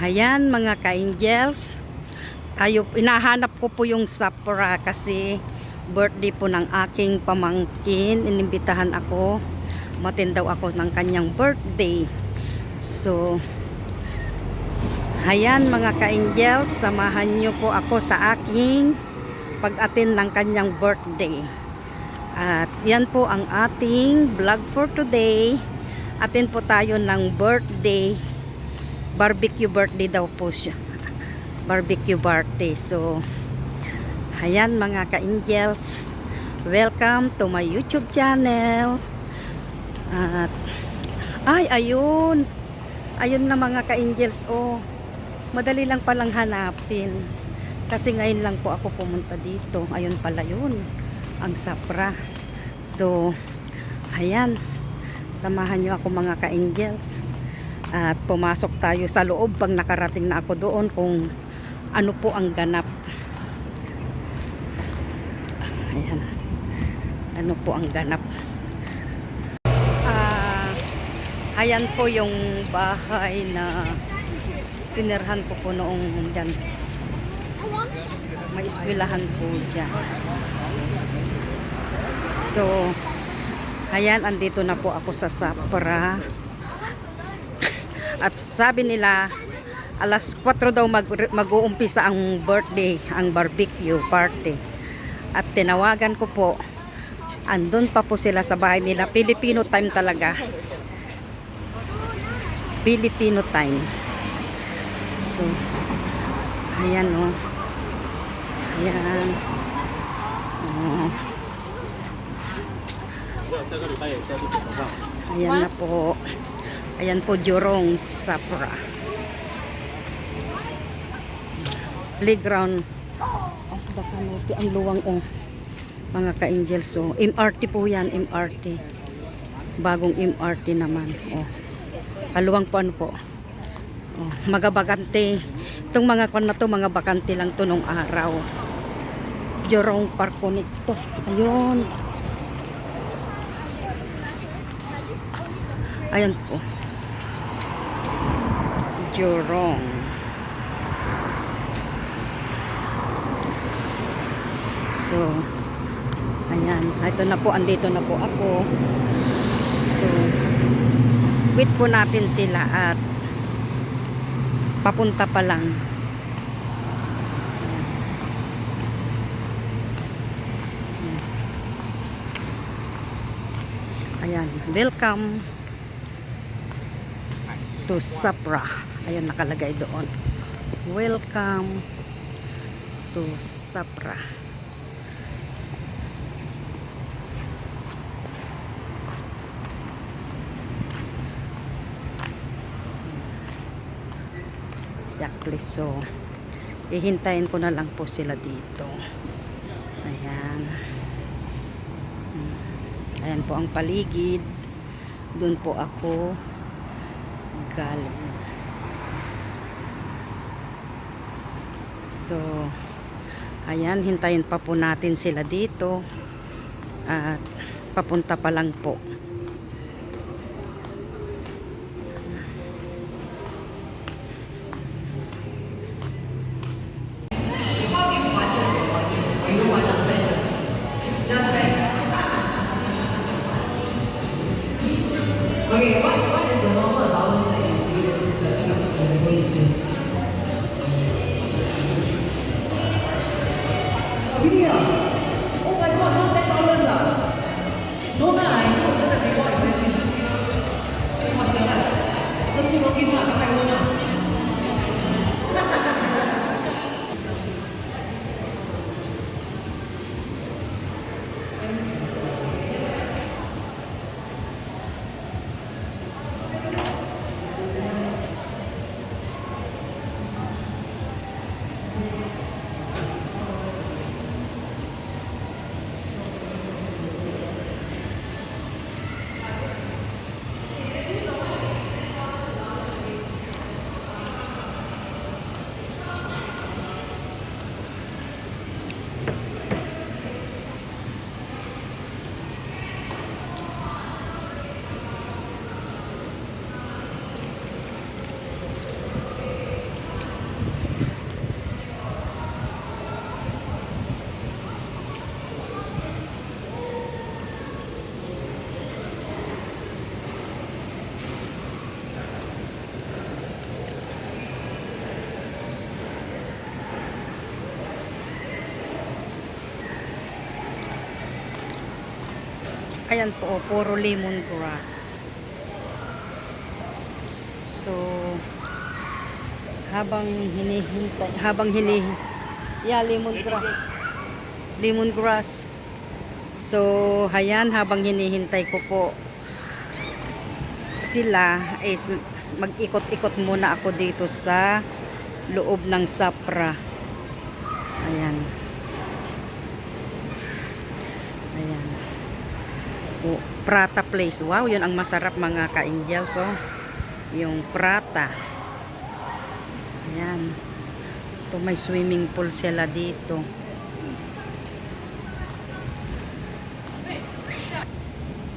Ayan mga ka-angels, inahanap ko po yung Sapra kasi birthday po ng aking pamangkin. Inimbitahan ako, matindaw ako ng kanyang birthday. So, ayan mga ka-angels, samahan nyo po ako sa aking pag-attend ng kanyang birthday. At yan po ang ating vlog for today. Attend po tayo ng birthday. Barbecue birthday daw po siya. Barbecue birthday. So, ayan mga ka-angels, welcome to my YouTube channel. At, ayun. Ayun na mga ka-angels. Oh, madali lang palang hanapin. Kasi ngayon lang po ako pumunta dito. Ayun pala yun. Ang Sapra. So, ayan. Samahan nyo ako mga ka-angels. At pumasok tayo sa loob pag nakarating na ako doon kung ano po ang ganap. Ayan. Ano po ang ganap. Ayan po yung bahay na tinirhan ko po noong dyan. May eskwelahan po dyan. So, ayan, andito na po ako sa Sapra. At sabi nila, alas 4 daw mag-uumpisa ang birthday, ang barbecue party. At tinawagan ko po, andun pa po sila sa bahay nila. Filipino time talaga. Filipino time. So, ayan o. Oh. Ayan. Oh. Ayan na po. Ayan po, Jurong Sapra. Playground. Oh, baka nuti ang luwang oh. Mga ka-angels. So, MRT po yan, MRT. Bagong MRT naman. Oh. Kaluwang po ano po. Oh, magabakante. Itong mga kwan na to, mga bakante lang to nung araw. Jurong Park po nito. Ayun. Ayan po. Jurong. So, ayan. Ito na po, andito na po ako. So, wait po natin sila at papunta pa lang. Ayan. Welcome to Sapra. Ayan, nakalagay doon. Welcome to Sapra. Please. So, ihintayin ko na lang po sila dito. Ayan. Ayan po ang paligid. Doon po ako galing. So, ayan, hintayin pa po natin sila dito. At papunta pa lang po. Okay, what is the normal allowance that you do to the really? Oh my god, not $10 ah. No, I know. Ayan po, puro lemongrass. So, yeah, lemongrass. So, ayan, habang hinihintay ko po sila, is mag-ikot-ikot muna ako dito sa loob ng Sapra. Ayan. Ayan. Oh, Prata Place. Wow, yun ang masarap mga ka-angels. So, yung Prata. Ayan. Ito, may swimming pool sila dito.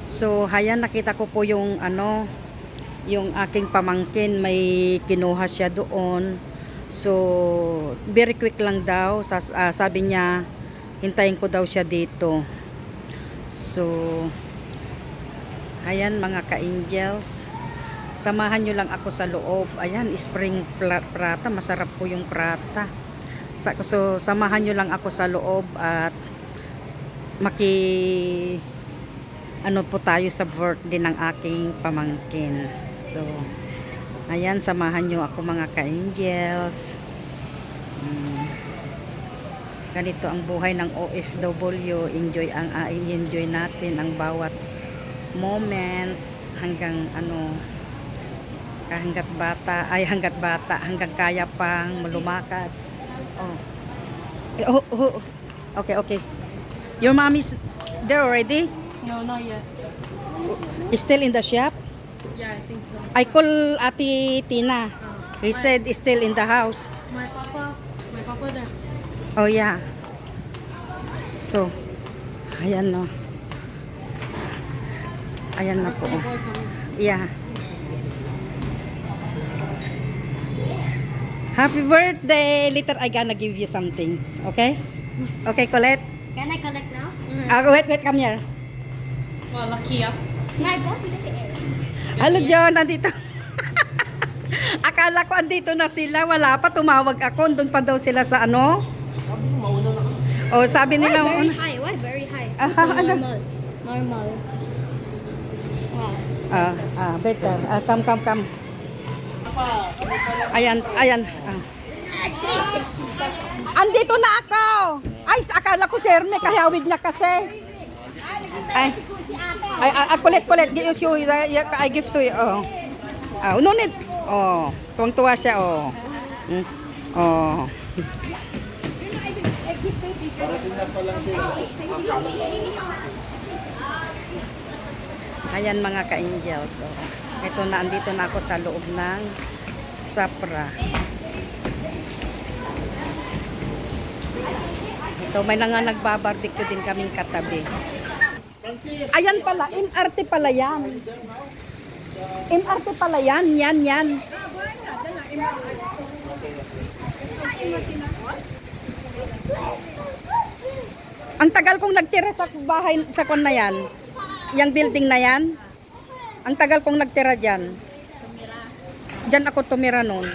So, ayan, nakita ko po yung yung aking pamangkin, may kinuha siya doon. So, very quick lang daw. Sabi niya, hintayin ko daw siya dito. So, ayan mga ka-angels. Samahan nyo lang ako sa loob. Ayan, spring prata. Masarap po yung prata. So, samahan nyo lang ako sa loob at ano po tayo sa birthday ng aking pamangkin. So, ayan, samahan nyo ako mga ka-angels. Ganito ang buhay ng OFW. I-enjoy natin ang bawat moment hanggang hanggang kaya pang lumakad. Okay. Your mom is there already? No, not yet. Still in the shop? Yeah, I think so. I call Ate Tina. He said still in the house. My papa there. Oh yeah. So, ayan no. Ayan na po. Boy coming. Yeah. Happy birthday! Later I gonna give you something. Okay? Okay, Colette? Can I collect now? Wait, come here. Well, lucky ah. Can I go to the air? Hello, John. Nandito. Akala ko andito na sila. Wala pa. Tumawag ako. Doon pa daw sila sa ano. Oh, sabi nila. Why very high? Why very high? Normal. Normal. Wow. Better. Come. Ayan. Actually, 60. Andito na ako. Ay, akala ko sir, may kahawig niya kasi. Ay, kulit. I give to you. No need. Tuwang-tuwa siya. Ayan mga ka-angels. So, andito na ako sa loob ng Sapra. Ito, may nagbabarbecue din kaming katabi. Ayan pala, MRT pala yan. MRT pala yan, yan. Ang tagal kong nagtira sa bahay, sa kon na yan. Yung building na yan. Ang tagal kong nagtira dyan. Dyan ako tumira noon.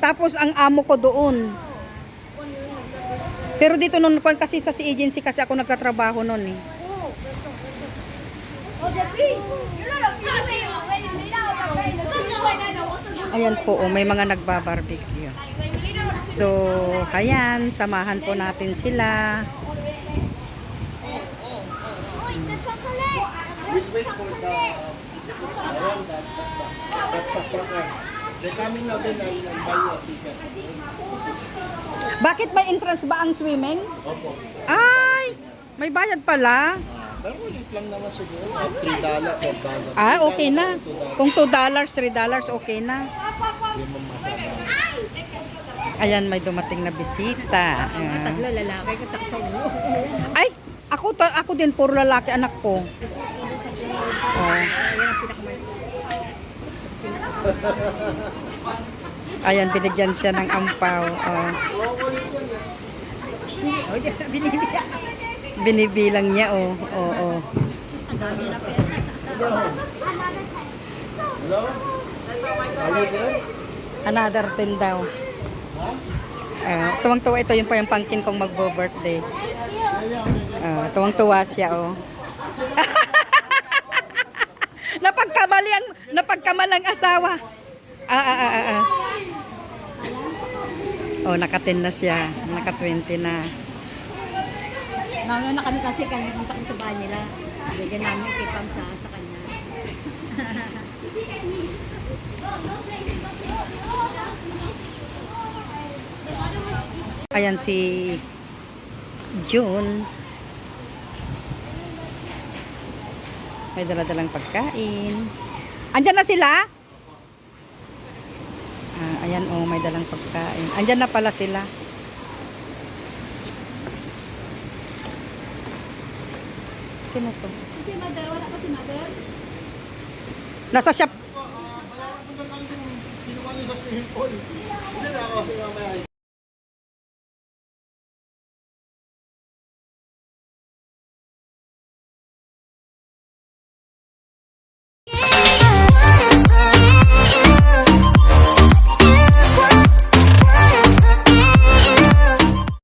Tapos ang amo ko doon. Pero dito noon kasi sa agency kasi ako nagtatrabaho noon eh. Ayan po, may mga nagbabarbecue. So, ayan, samahan po natin sila. Bakit may entrance ba ang swimming? Opo. Ay, may bayad pala. Pero ulit lang naman siguro. $3, $4. Okay na. Kung $2, $3, okay na. Ayan, may dumating na bisita. Tatlo lalaki ka takto mo. Ay, ako din, puro lalaki anak ko. Ayan, binigyan siya ng ampaw. Binibilang niya, Oo. Another 10 daw. Tuwang-tuwa ito yung pangkin kong magbo-birthday. Tuwang-tuwa siya, napagkamalang asawa. Oh, naka-10 na siya. Naka-20 na. Nauna na kami kasi kami punta kami sa bahay nila. Bigyan namin kay Pam sa kanya. Ayan si June. May dala-dalang pagkain. Andyan na sila? Ayan, oh, may dalang pagkain. Andyan na pala sila. Sino to? Si Mother, wala pa si Mother? Nasa shop. Bayaran ko na lang yung sinuwan nyo sa swimming pool. Hindi na ako, sige mamaya.